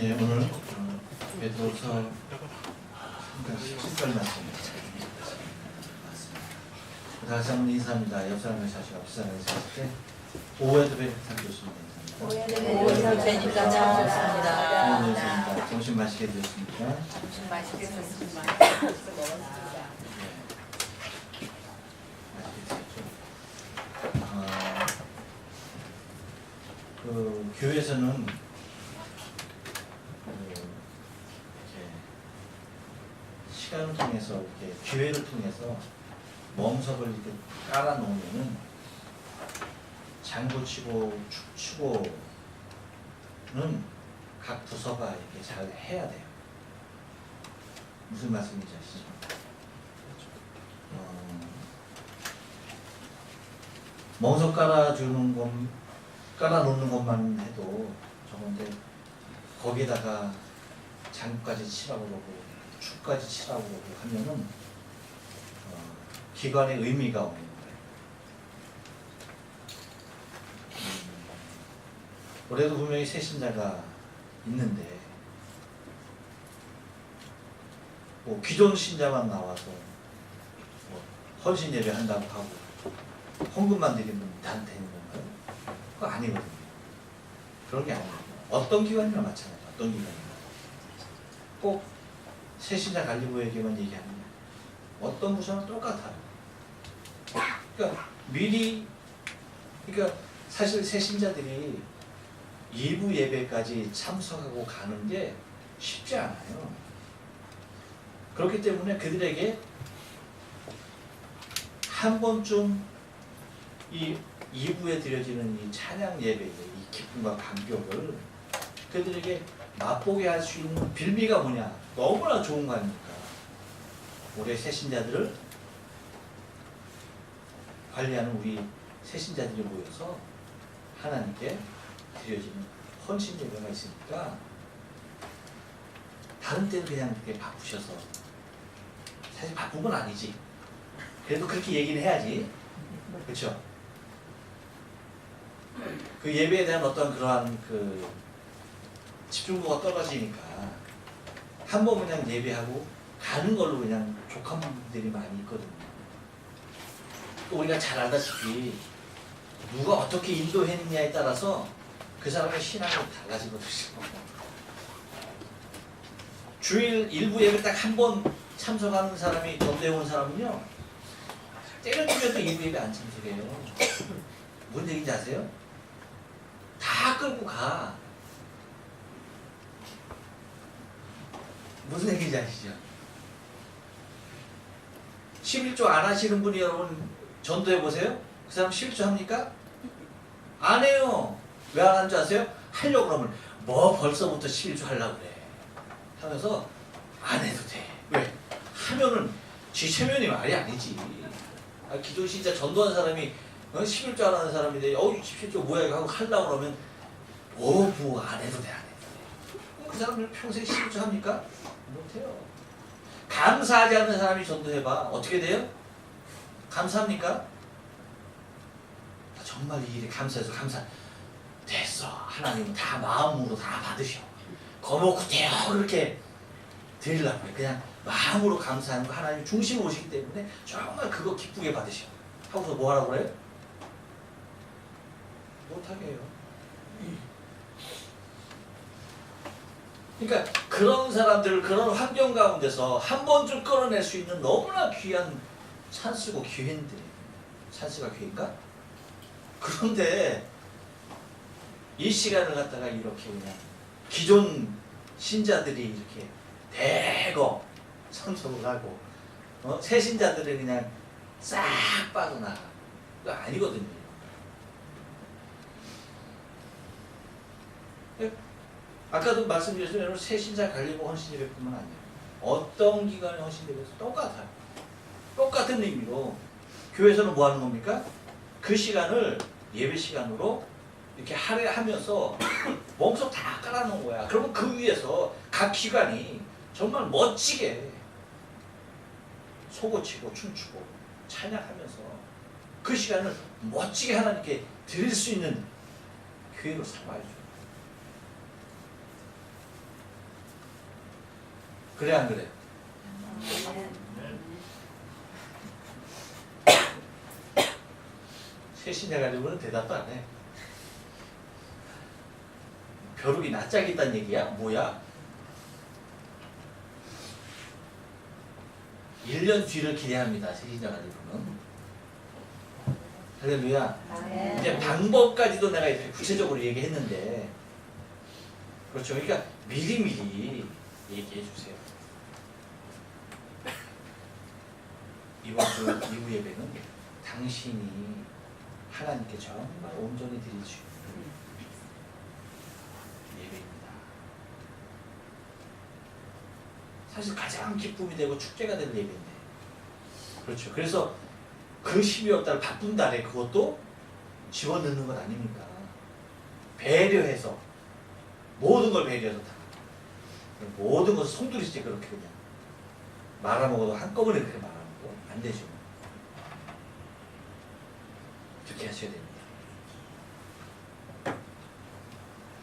예, 오늘 베드로서 17절 말씀입니다. 다시 한번 인사합니다. 옆 사람의 사실, 앞 사람의 사실, 오해도 베드로산 교수님. 오해도 베드로산 참 좋습니다. 점심 맛있게 드셨습니까? 점심 맛있게 드셨습니다. 맛있게 드셨죠? 그 교회에서는 시간을 통해서 이렇게 기회를 통해서 멍석을 이렇게 깔아놓으면은 장구치고 축치고는 각 부서가 이렇게 잘 해야 돼요. 무슨 말씀인지 아시죠? 멍석 깔아놓는 것만 해도 저건데 거기에다가 장구까지 치라고 그러고 축까지 치라고 그러고 하면은 기관의 의미가 없는 거예요. 올해도 분명히 새 신자가 있는데 뭐 기존 신자만 나와서 뭐 헌신 예배 한다고 하고 헌금만 드리면 단 되는 건가요? 그거 아니거든요. 그런 게 아니에요. 어떤 기관이나 마찬가지예요. 어떤 기관이나 꼭 새 신자 관리부에게만 얘기하는 거예요. 어떤 부서는 똑같아요. 그러니까 사실 새 신자들이 일부 예배까지 참석하고 가는 게 쉽지 않아요. 그렇기 때문에 그들에게 한 번쯤 이 2부에 드려지는 이 찬양 예배의 이 기쁨과 감격을 그들에게 맛보게 할 수 있는 빌미가 뭐냐? 너무나 좋은 거 아닙니까? 올해 새신자들을 관리하는 우리 새신자들이 모여서 하나님께 드려지는 헌신 예배가 있으니까 다른 때는 그냥 이렇게 바쁘셔서 사실 바쁜 건 아니지. 그래도 그렇게 얘기를 해야지. 그렇죠? 그 예배에 대한 어떤 그러한 그 집중도가 떨어지니까 한 번 그냥 예배하고 가는 걸로 그냥 족한 분들이 많이 있거든요. 또 우리가 잘 알다시피 누가 어떻게 인도했느냐에 따라서 그 사람의 신앙이 달라지거든요. 주일 일부 예배 딱 한 번 참석하는 사람이 전도해 온 사람은요, 때려주면도 일부 예배 안 참석해요. 뭔 얘기인지 아세요? 다 끌고 가. 무슨 얘기인지 아시죠? 11조 안 하시는 분이 여러분 전도해 보세요. 그 사람 11조 합니까? 안 해요. 왜 안 하는 줄 아세요? 하려고 그러면 뭐 벌써부터 11조 하려고 그래 하면서 안 해도 돼. 왜? 하면은 지 체면이 말이 아니지. 기존 진짜 전도한 사람이 11조 안 하는 사람인데 17조 뭐야 이거 하고 하려고 그러면 뭐 안 해도 돼, 안 해도 돼. 그 사람은 평생 11조 합니까? 못해요. 감사하지 않는 사람이 전도해봐. 어떻게 돼요? 감사합니까? 정말 이 일에 감사해서 됐어. 하나님은 다 마음으로 다 받으셔. 거목구태여 그렇게 드리려고 해. 그냥 마음으로 감사하는 거 하나님 중심으로 오시기 때문에 정말 그거 기쁘게 받으셔. 하고서 뭐 하라고 그래요? 못하게 해요. 그러니까 그런 사람들을 그런 환경 가운데서 한 번쯤 끌어낼 수 있는 너무나 귀한 찬스고 기회인데, 찬스가 기회인가? 그런데 이 시간을 갖다가 이렇게 그냥 기존 신자들이 이렇게 대거 참석을 하고 새 신자들이 그냥 싹 빠져나가. 그거 아니거든요. 아까도 말씀드렸지만 새 신자 관리부 헌신 예배뿐만 아니에요. 어떤 기관의 헌신 예배에서 똑같아요. 똑같은 의미로 교회에서는 뭐 하는 겁니까? 그 시간을 예배 시간으로 이렇게 하면서 멍석 다 깔아놓은 거야. 그러면 그 위에서 각 기관이 정말 멋지게 소고치고 춤추고 찬양하면서 그 시간을 멋지게 하나님께 드릴 수 있는 교회로 삼아야죠. 그래 안 그래? 셋이 돼가지고는 대답도 안 해. 벼룩이 낯짝이 있다는 얘기야? 뭐야? 1년 뒤를 기대합니다. 세신자 가지고는. 할렐루야. 이제 방법까지도 내가 이렇게 구체적으로 얘기했는데, 그렇죠. 그러니까 미리미리 얘기해 주세요. 이번 주 이후 예배는 당신이 하나님께 정말 온전히 드릴 수 있는 예배입니다. 사실 가장 기쁨이 되고 축제가 될 예배인데, 그렇죠. 그래서 그 12월 달 바쁜 달에 그것도 집어넣는 것 아닙니까? 배려해서 모든 걸 배려해서 다 모든 것을 송두리째 그렇게 그냥 말아먹어도 한꺼번에 그렇게 말아먹고 안 되죠. 그렇게 하셔야 됩니다.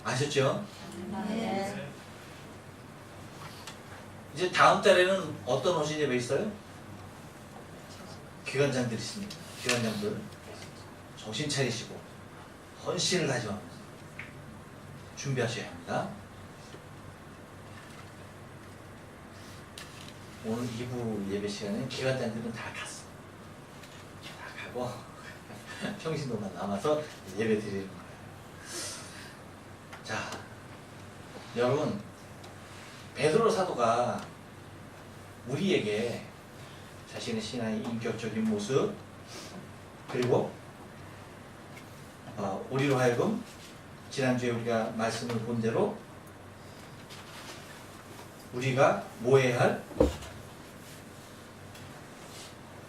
아셨죠? 네. 이제 다음 달에는 어떤 호신 예배 있어요? 기관장들 있습니다. 기관장들 정신 차리시고 헌신을 다짐하면서 준비하셔야 합니다. 오늘 2부 예배 시간에 기관장들은 다 갔어. 다 가고 평신도만 남아서 예배 드리는 거예요. 자, 여러분, 베드로 사도가 우리에게 자신의 신앙의 인격적인 모습, 그리고 우리로 하여금 지난주에 우리가 말씀을 본 대로 우리가 뭐 해야 할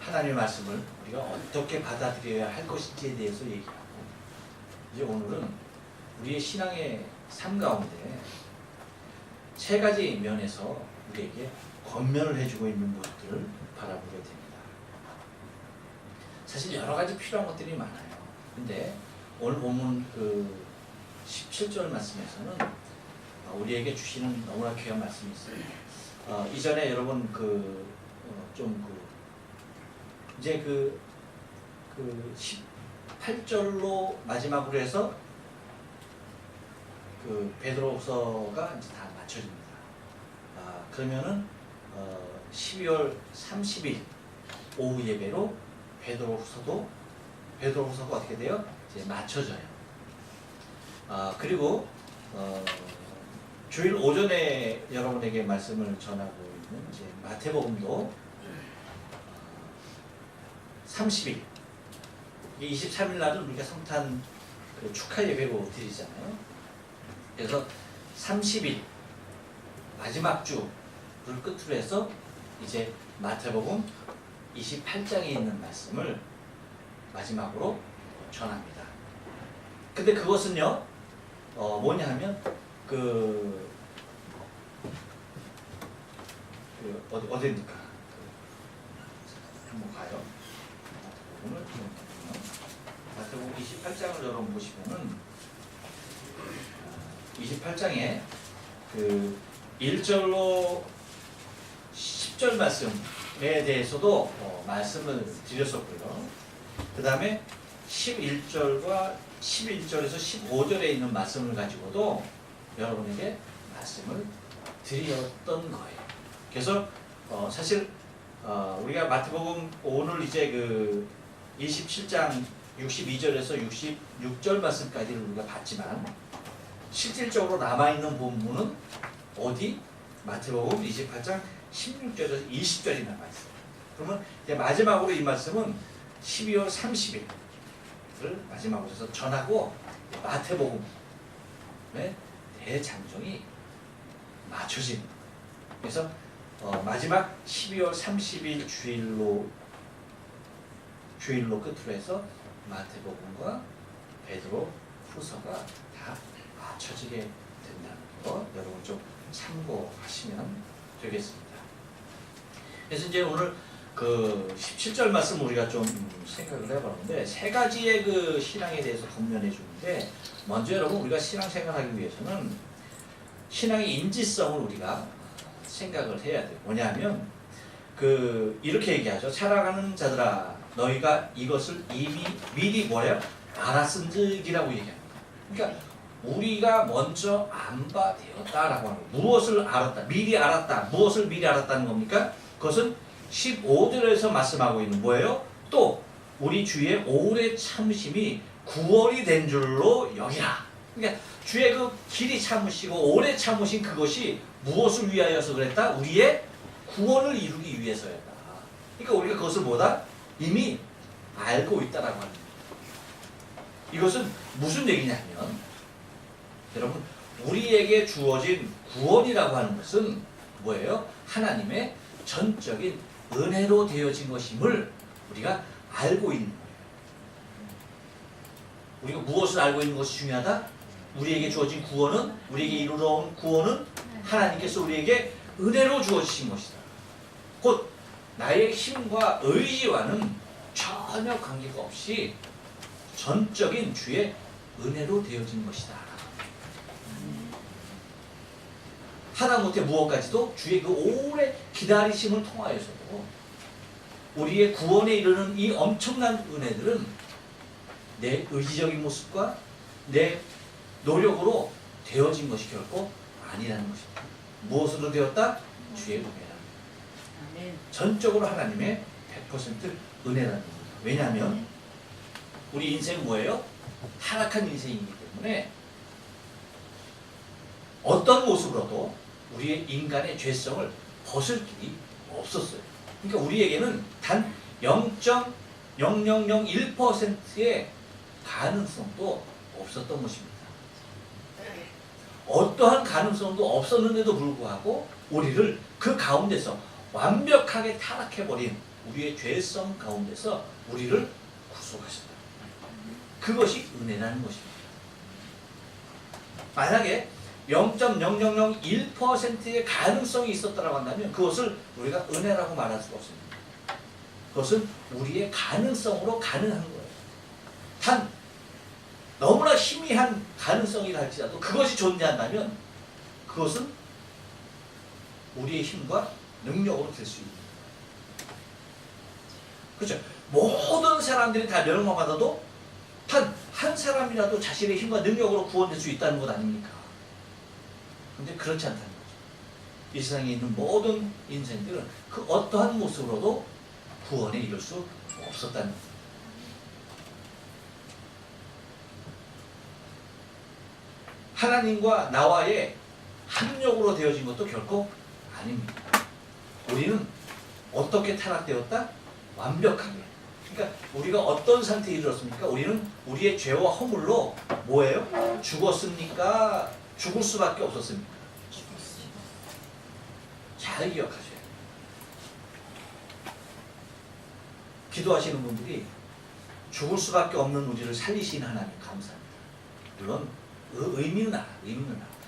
하나님의 말씀을 우리가 어떻게 받아들여야 할 것인지에 대해서 얘기하고, 이제 오늘은 우리의 신앙의 삶 가운데 세 가지 면에서 우리에게 권면을 해주고 있는 모습들을 바라보게 됩니다. 사실 여러 가지 필요한 것들이 많아요. 근데 오늘 본문 그 17절 말씀에서는 우리에게 주시는 너무나 귀한 말씀이 있어요. 이전에 여러분 이제 그 18절로 마지막으로 해서 그 베드로서가 이제 다 맞춰집니다. 그러면은 12월 30일 오후 예배로 베드로후서가 어떻게 돼요? 이제 맞춰져요. 그리고 주일 오전에 여러분에게 말씀을 전하고 있는 이제 마태복음도 30일, 이게 23일 날은 우리가 성탄 그 축하 예배로 드리잖아요. 그래서 30일 마지막 주를 끝으로 해서 이제 마태복음 28장에 있는 말씀을 마지막으로 전합니다. 근데 그것은요, 뭐냐 하면 어디입니까? 한번 가요. 마태복음 28장을 여러분 보시면은 28장에 그 1절로 10절 말씀에 대해서도 말씀을 드렸었고요. 그 다음에 11절과 11절에서 15절에 있는 말씀을 가지고도 여러분에게 말씀을 드렸던 거예요. 그래서 사실 우리가 마태복음 오늘 이제 그 27장 62절에서 66절 말씀까지를 우리가 봤지만, 실질적으로 남아있는 본문은 어디? 마태복음 28장 16절에서 20절이 남아있어요. 그러면 이제 마지막으로 이 말씀은 12월 30일을 마지막으로 해서 전하고 마태복음의 대장정이 맞춰집니다. 그래서 마지막 12월 30일 주일로 끝으로 해서 마태복음과 베드로 후서가 다 맞춰지게 된다는 거 여러분 좀 참고하시면 되겠습니다. 그래서 이제 오늘 그 17절 말씀 우리가 좀 생각을 해봤는데, 세 가지의 그 신앙에 대해서 권면해 주는데, 먼저 여러분 우리가 신앙생활하기 위해서는 신앙의 인지성을 우리가 생각을 해야 돼요. 뭐냐면 이렇게 얘기하죠. 살아가는 자들아 너희가 이것을 이미 미리 뭐래요? 알았은즉이라고 얘기합니다. 그러니까 우리가 먼저 안바되었다라고 하는 거예요. 무엇을 알았다? 미리 알았다. 무엇을 미리 알았다는 겁니까? 그것은 15절에서 말씀하고 있는 뭐예요? 또 우리 주의 오래 참으심이 구원이 된 줄로 여기라. 그러니까 주의 그 길이 참으시고 오래 참으신 그것이 무엇을 위하여서 그랬다? 우리의 구원을 이루기 위해서였다. 그러니까 우리가 그것을 뭐다? 이미 알고 있다라고 합니다. 이것은 무슨 얘기냐면 여러분 우리에게 주어진 구원이라고 하는 것은 뭐예요? 하나님의 전적인 은혜로 되어진 것임을 우리가 알고 있는 거예요. 우리가 무엇을 알고 있는 것이 중요하다? 우리에게 주어진 구원은 우리에게 이루러 온 구원은 하나님께서 우리에게 은혜로 주어지신 것이다. 곧 나의 힘과 의지와는 전혀 관계가 없이 전적인 주의 은혜로 되어진 것이다. 하다못해 무엇까지도 주의 그 오래 기다리심을 통하여서도 우리의 구원에 이르는 이 엄청난 은혜들은 내 의지적인 모습과 내 노력으로 되어진 것이 결코 아니라는 것입니다. 무엇으로 되었다? 주의 은혜라. 전적으로 하나님의 100% 은혜라는 겁니다. 왜냐하면 우리 인생 뭐예요? 타락한 인생이기 때문에 어떤 모습으로도 우리의 인간의 죄성을 벗을 길이 없었어요. 그러니까 우리에게는 단 0.0001%의 가능성도 없었던 것입니다. 어떠한 가능성도 없었는데도 불구하고 우리를 그 가운데서 완벽하게 타락해버린 우리의 죄성 가운데서 우리를 구속하셨다. 그것이 은혜라는 것입니다. 만약에 0.0001%의 가능성이 있었다고 한다면 그것을 우리가 은혜라고 말할 수가 없습니다. 그것은 우리의 가능성으로 가능한 거예요. 단 너무나 희미한 가능성이라 할지라도 그것이 존재한다면 그것은 우리의 힘과 능력으로 될 수 있는 거예요. 그렇죠? 모든 사람들이 다 멸망받아도 단 한 사람이라도 자신의 힘과 능력으로 구원될 수 있다는 것 아닙니까? 근데 그렇지 않다는 거죠. 이 세상에 있는 모든 인생들은 그 어떠한 모습으로도 구원에 이를 수 없었다는 거죠. 하나님과 나와의 합력으로 되어진 것도 결코 아닙니다. 우리는 어떻게 타락되었다? 완벽하게. 그러니까 우리가 어떤 상태에 이르렀습니까? 우리는 우리의 죄와 허물로 뭐예요? 죽었습니까? 죽을 수밖에 없었습니까? 잘 기억하셔야 돼요. 기도하시는 분들이 죽을 수밖에 없는 우리를 살리신 하나님 감사합니다. 물론 의미는 알아.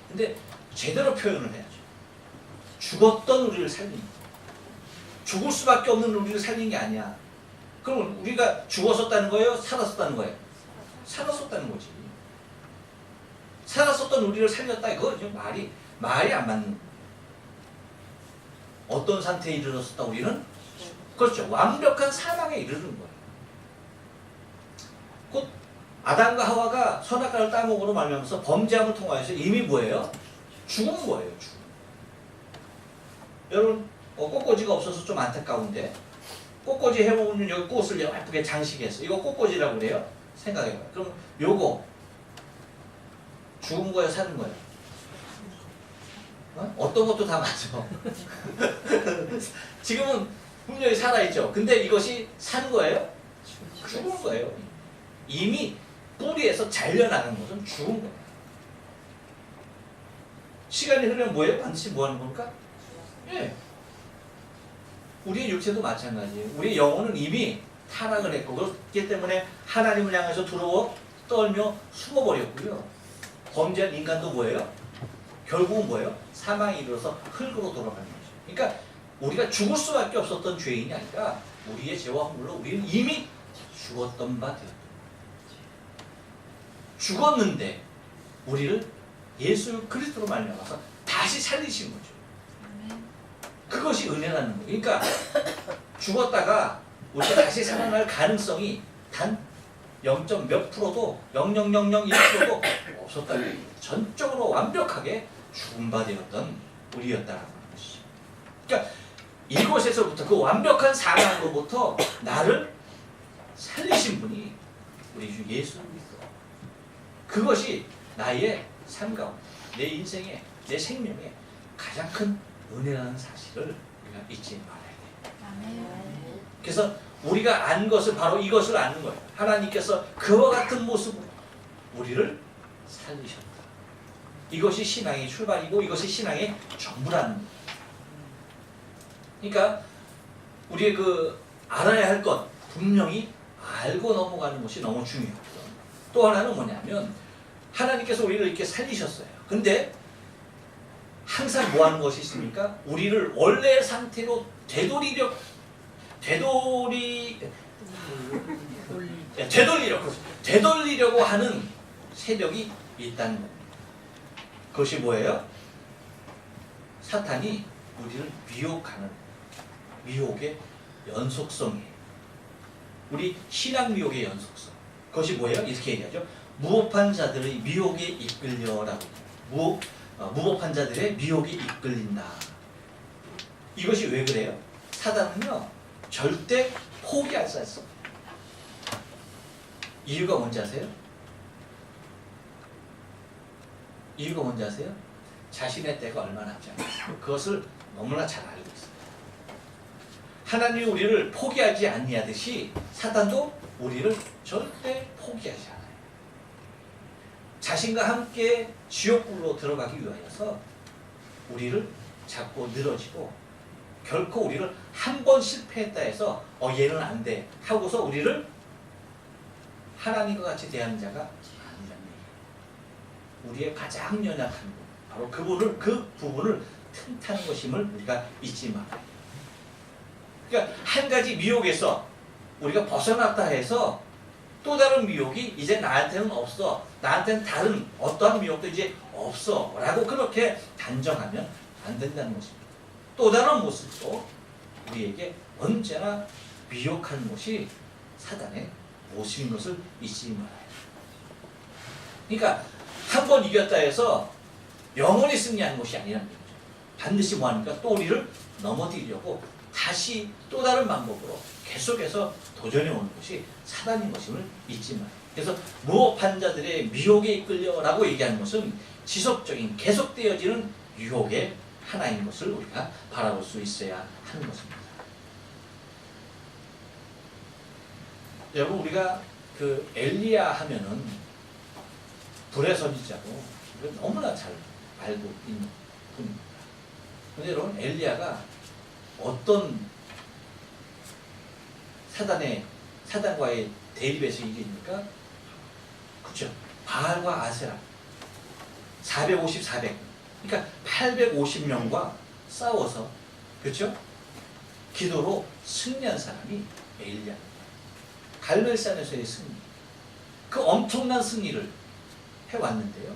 근데 제대로 표현을 해야죠. 죽었던 우리를 살린 거. 죽을 수밖에 없는 우리를 살린 게 아니야. 그럼 우리가 죽었었다는 거예요? 살았었다는 거예요? 살았었다는 거지. 살았었던 우리를 살렸다. 이거 말이 안 맞는 거예요. 어떤 상태에 이르렀었다 우리는? 그렇죠. 완벽한 사망에 이르는 거예요. 곧 아담과 하와가 선악과를 따먹으로 말미암아서 범죄함을 통하여서 이미 뭐예요? 죽은 거예요. 죽은. 여러분 꽃꽂이가 없어서 좀 안타까운데 꽃꽂이 해보면 여기 꽃을 예쁘게 장식해서 이거 꽃꽂이라고 그래요? 생각해봐요. 그럼 요거 죽은 거예요? 사는 거예요? 어떤 것도 다 맞아. 지금은 분명히 살아있죠. 근데 이것이 산 거예요? 죽은 거예요. 이미 뿌리에서 잘려나간 것은 죽은 거예요. 시간이 흐르면 뭐예요? 반드시 뭐 하는 겁니까? 예. 우리의 육체도 마찬가지예요. 우리의 영혼은 이미 타락을 했고 그렇기 때문에 하나님을 향해서 두려워 떨며 숨어버렸고요. 범죄한 인간도 뭐예요? 결국은 뭐예요? 사망에 이르러서 흙으로 돌아가는 거죠. 그러니까 우리가 죽을 수밖에 없었던 죄인이 아니라 우리의 죄와 허물로 우리는 이미 죽었던 바 되었던 거예요. 죽었는데 우리를 예수 그리스도로 말미암아서 다시 살리신 거죠. 그것이 은혜라는 거예요. 그러니까 죽었다가 우리가 다시 살아날 가능성이 단 0. 몇 프로도 0.0001%도 없었다는 거예요. 전적으로 완벽하게 죽음 바 되었던 우리였다라는 것이죠. 그러니까 이곳에서부터 그 완벽한 사랑으로부터 나를 살리신 분이 우리 주 예수 그리스도. 그것이 나의 삶 가운데 내 인생에 내 생명에 가장 큰 은혜라는 사실을 우리가 잊지 말아야 돼요. 그래서 우리가 안 것은 바로 이것을 아는 거예요. 하나님께서 그와 같은 모습으로 우리를 살리셨다. 이것이 신앙의 출발이고 이것이 신앙의 전부라는 거예요. 그러니까 우리의 그 알아야 할 것 분명히 알고 넘어가는 것이 너무 중요하고요. 또 하나는 뭐냐면 하나님께서 우리를 이렇게 살리셨어요. 근데 항상 뭐 하는 것이 있습니까? 우리를 원래의 상태로 되돌리려고 하는 세력이 있다는 겁니다. 그것이 뭐예요? 사탄이 우리를 미혹하는 미혹의 연속성이에요. 우리 신앙 미혹의 연속성. 그것이 뭐예요? 이렇게 얘기하죠. 무법한 자들의 미혹에 이끌려라고. 무법한 자들의 미혹에 이끌린다. 이것이 왜 그래요? 사단은요 절대 포기할 수 없어. 이유가 뭔지 아세요? 이유가 뭔지 아세요? 자신의 때가 얼마 남지 않았어요. 그것을 너무나 잘 알고 있어요. 하나님이 우리를 포기하지 아니하듯이 사단도 우리를 절대 포기하지 않아요. 자신과 함께 지옥불로 들어가기 위하여서 우리를 자꾸 늘어지고 결코 우리를 한 번 실패했다 해서 얘는 안 돼 하고서 우리를 하나님과 같이 대하는 자가 아니라는 얘기예요. 우리의 가장 연약한 부분, 바로 그 부분을 틈타는 것임을 우리가 잊지 말아요. 그러니까 한 가지 미혹에서 우리가 벗어났다 해서 또 다른 미혹이 이제 나한테는 없어. 나한테는 다른 어떠한 미혹도 이제 없어. 라고 그렇게 단정하면 안 된다는 것입니다. 또 다른 모습도 우리에게 언제나 미혹한 것이 사단의 모습인 것을 잊지 말아요. 그러니까 한 번 이겼다 해서 영원히 승리하는 것이 아니라는 거죠. 반드시 뭐하니까 또 우리를 넘어뜨리려고 다시 또 다른 방법으로 계속해서 도전해 오는 것이 사단인 것임을 잊지 말아요. 그래서 무법한 자들의 미혹에 이끌려라고 얘기하는 것은 지속적인 계속되어지는 유혹의 하나인 것을 우리가 바라볼 수 있어야 하는 것입니다. 여러분 우리가 그 엘리야 하면은 불의 선지자고 너무나 잘 알고 있는 분입니다. 그런데 여러분 엘리야가 어떤 사단과의 대립에서 이깁니까? 그렇죠. 바알과 아세라 450, 400 그러니까 850명과 싸워서 그렇죠? 기도로 승리한 사람이 엘리야. 갈멜산에서의 승리. 그 엄청난 승리를 해왔는데요.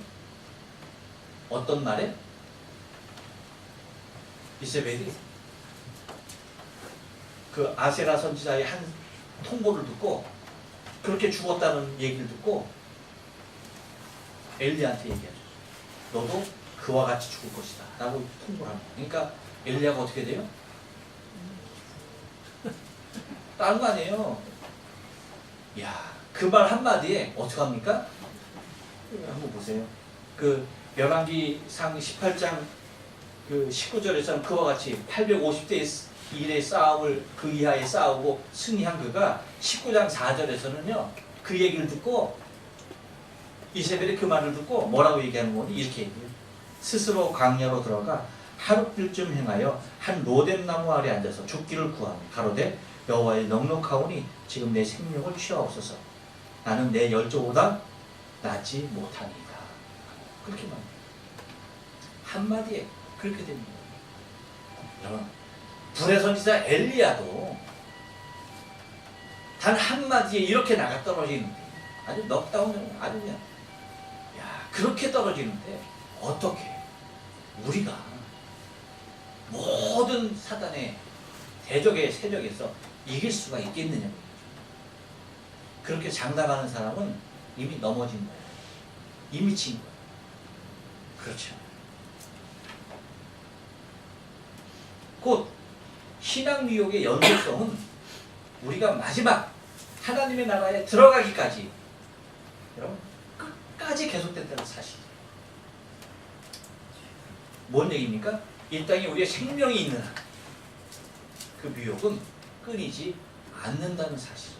어떤 말에? 이세벨이 그 아세라 선지자의 한 통보를 듣고 그렇게 죽었다는 얘기를 듣고 엘리야한테 얘기하죠. 너도 그와 같이 죽을 것이다 라고 통보를 합니다. 그러니까 엘리야가 어떻게 돼요? 다른 거 아니에요. 야, 그 말 한마디에 어떻게 합니까? 한번 보세요. 그 열왕기상 18장 그 19절에서는 그와 같이 850대 1의 싸움을 그 이하에 싸우고 승리한 그가 19장 4절에서는요 그 얘기를 듣고 이세벨이 그 말을 듣고 뭐라고 얘기하는 거니? 이렇게 얘기해요. 스스로 광야로 들어가 하룻길쯤 행하여 한 로뎀나무 아래 앉아서 죽기를 구하니 가로되 여호와의 넉넉하오니 지금 내 생명을 취하옵소서. 나는 내 열조보다 낫지 못하니이다. 그렇게 말합니다. 한마디에 그렇게 됩니다. 여러분 불의 선지자 엘리야도 단 한마디에 이렇게 나가 떨어지는데 아주 넉다운은 아주 그냥 그렇게 떨어지는데 어떻게 우리가 모든 사단의 대적의 세력에서 이길 수가 있겠느냐. 그렇게 장담하는 사람은 이미 넘어진 거예요. 이미 진 거예요. 그렇죠. 곧 신앙 미혹의 연속성은 우리가 마지막 하나님의 나라에 들어가기까지 여러분 끝까지 계속된다는 사실이에요. 뭔 얘기입니까? 이 땅에 우리의 생명이 있는 한 그 미혹은 끊이지 않는다는 사실을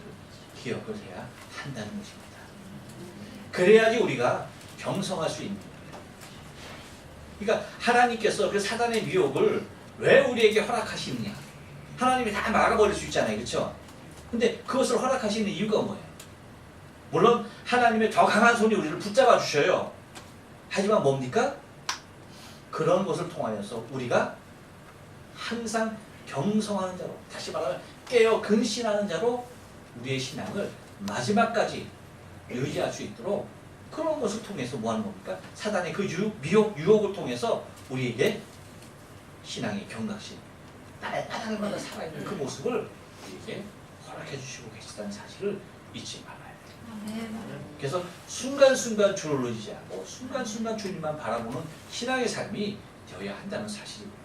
기억을 해야 한다는 것입니다. 그래야지 우리가 경성할 수 있는 거예요. 그러니까 하나님께서 그 사단의 미혹을 왜 우리에게 허락하시느냐? 하나님이 다 막아버릴 수 있잖아요. 그렇죠? 근데 그것을 허락하시는 이유가 뭐예요? 물론 하나님의 더 강한 손이 우리를 붙잡아 주셔요. 하지만 뭡니까? 그런 것을 통하여서 우리가 항상 경성하는 자로, 다시 말하면 깨어 근신하는 자로 우리의 신앙을 마지막까지 유지할 수 있도록 그런 것을 통해서 뭐 하는 겁니까? 사단의 그 유혹을 통해서 우리에게 신앙의 경각심, 날마다 살아있는 그 모습을 우리에게 허락해 주시고 계시다는 사실을 잊지 말아야 돼요. 그래서 순간순간 주를 의지하지 않고 순간순간 주님만 바라보는 신앙의 삶이 되어야 한다는 사실입니다.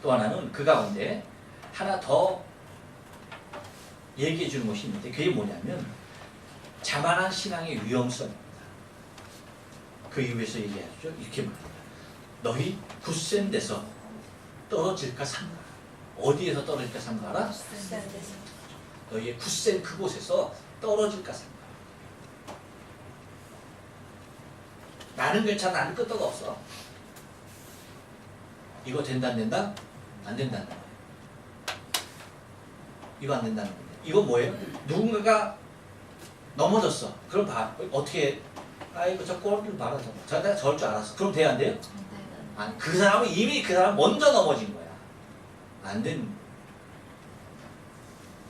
또 하나는 그 가운데 하나 더 얘기해 주는 것이 있는데 그게 뭐냐면 자만한 신앙의 위험성입니다. 그 이유에서 얘기하죠. 이렇게 말합니다. 너희 굳센 데서 떨어질까 삼가. 어디에서 떨어질까 삼가라? 너희의 굳센 그곳에서 떨어질까 삼가. 나는 괜찮아. 나는 끄떡 없어. 이거 된다 안 된다? 안 된다는 거예요. 이거 안 된다는 거예요. 이거 뭐예요? 누군가가 넘어졌어. 그럼 어떻게 아이고 저 꼴을 봐라 저거. 내가 저럴 줄 알았어. 그럼 돼야 안 돼요? 아니, 그 사람은 이미 그 사람 먼저 넘어진 거야. 안 되는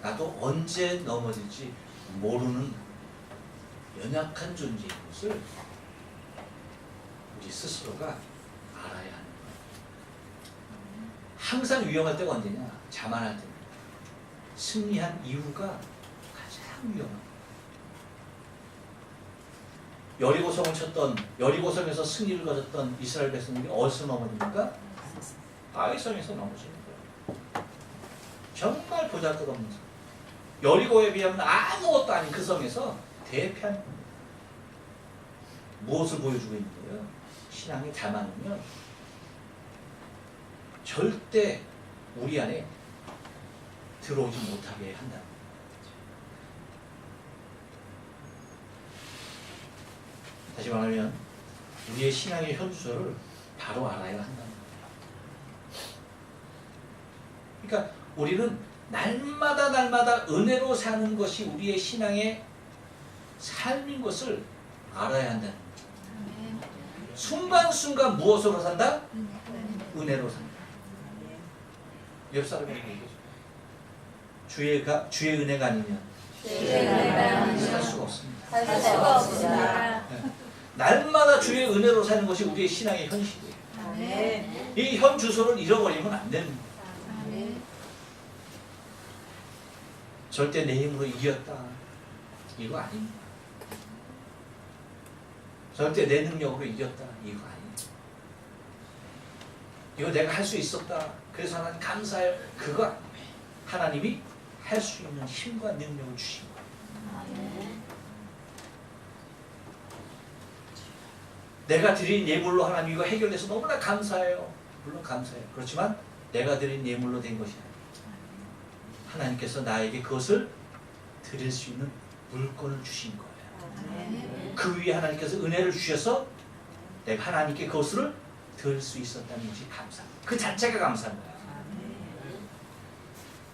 거야. 나도 언제 넘어질지 모르는 연약한 존재인 것을 우리 스스로가 알아야 하는 거야. 항상 위험할 때가 언제냐? 자만할 때입니다. 승리한 이후가 가장 위험합니다. 여리고성에서 승리를 거뒀던 이스라엘 백성들이 어디서 넘어집니까? 아이성에서 넘어지는 거예요. 정말 보잘것없는 성. 여리고에 비하면 아무것도 아닌 그 성에서 대패한 무엇을 보여주고 있는 거예요? 신앙의 자만은요 절대 우리 안에 들어오지 못하게 한다. 다시 말하면 우리의 신앙의 현주소를 바로 알아야 한다. 그러니까 우리는 날마다 은혜로 사는 것이 우리의 신앙의 삶인 것을 알아야 한다. 순간순간 무엇으로 산다? 은혜로 산다. 옆 사람에게 얘기해줘. 주의 은혜가 아니면 살 수가 없습니다. 살 수가 없습니다. 날마다 주의 은혜로 사는 것이 우리의 신앙의 현실이에요. 이 현 주소를 잃어버리면 안 되는 거예요. 절대 내 힘으로 이겼다. 이거 아닙니다. 절대 내 능력으로 이겼다. 이거 아닙니다. 이거 내가 할 수 있었다. 그래서 하나님 감사해요. 그거 아닙니다. 하나님이 할 수 있는 힘과 능력을 주신 거예요. 내가 드린 예물로 하나님 이거 해결돼서 너무나 감사해요. 물론 감사해요. 그렇지만 내가 드린 예물로 된 것이 아니에요. 하나님께서 나에게 그것을 드릴 수 있는 물건을 주신 거예요. 그 위에 하나님께서 은혜를 주셔서 내가 하나님께 그것을 드릴 수 있었다는 것이 감사합니다. 그 자체가 감사한 거예요.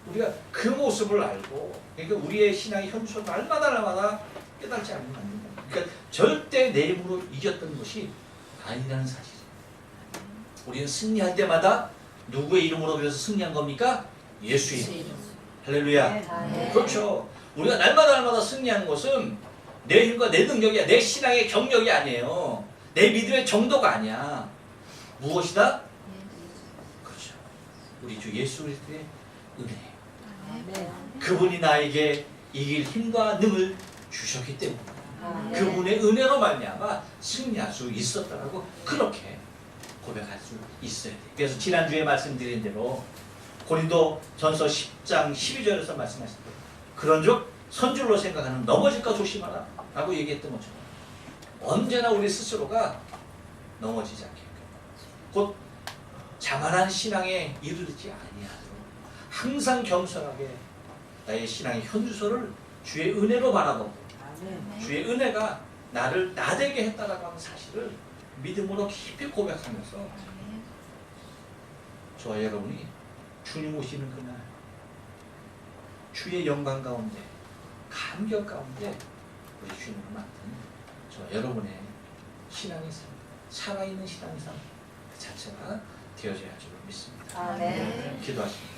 우리가 그 모습을 알고 그러니까 우리의 신앙의 현수를 날마다 깨닫지 않으면 안 된다. 그러니까 절대 내 힘으로 이겼던 것이 아니라는 사실이에요. 우리는 승리할 때마다 누구의 이름으로 그래서 승리한 겁니까? 예수의 이름. 할렐루야. 그렇죠. 우리가 날마다 승리하는 것은 내 힘과 내 능력이야. 내 신앙의 경력이 아니에요. 내 믿음의 정도가 아니야. 무엇이다? 우리 주 예수 그리스도의 은혜예요. 아멘. 그분이 나에게 이길 힘과 능을 주셨기 때문에 아멘. 그분의 은혜로 말미암아 승리할 수 있었다라고 그렇게 고백할 수 있어야 돼요. 그래서 지난주에 말씀드린 대로 고린도 전서 10장 12절에서 말씀하신 대로 그런즉 선줄로 생각하는 넘어질까 조심하라 라고 얘기했던 것처럼 언제나 우리 스스로가 넘어지지 않게끔 곧 자만한 신앙에 이르지 아니하도록 항상 겸손하게 나의 신앙의 현주소를 주의 은혜로 바라보고 아멘. 주의 은혜가 나를 나되게 했다라고 하는 사실을 믿음으로 깊이 고백하면서 저와 여러분이 주님 오시는 그날 주의 영광 가운데 감격 가운데 우리 주님을 만든 저와 여러분의 신앙의 삶, 살아있는 신앙의 삶 그 자체가 되어져야 할 줄 믿습니다. 아멘. 기도하십니다.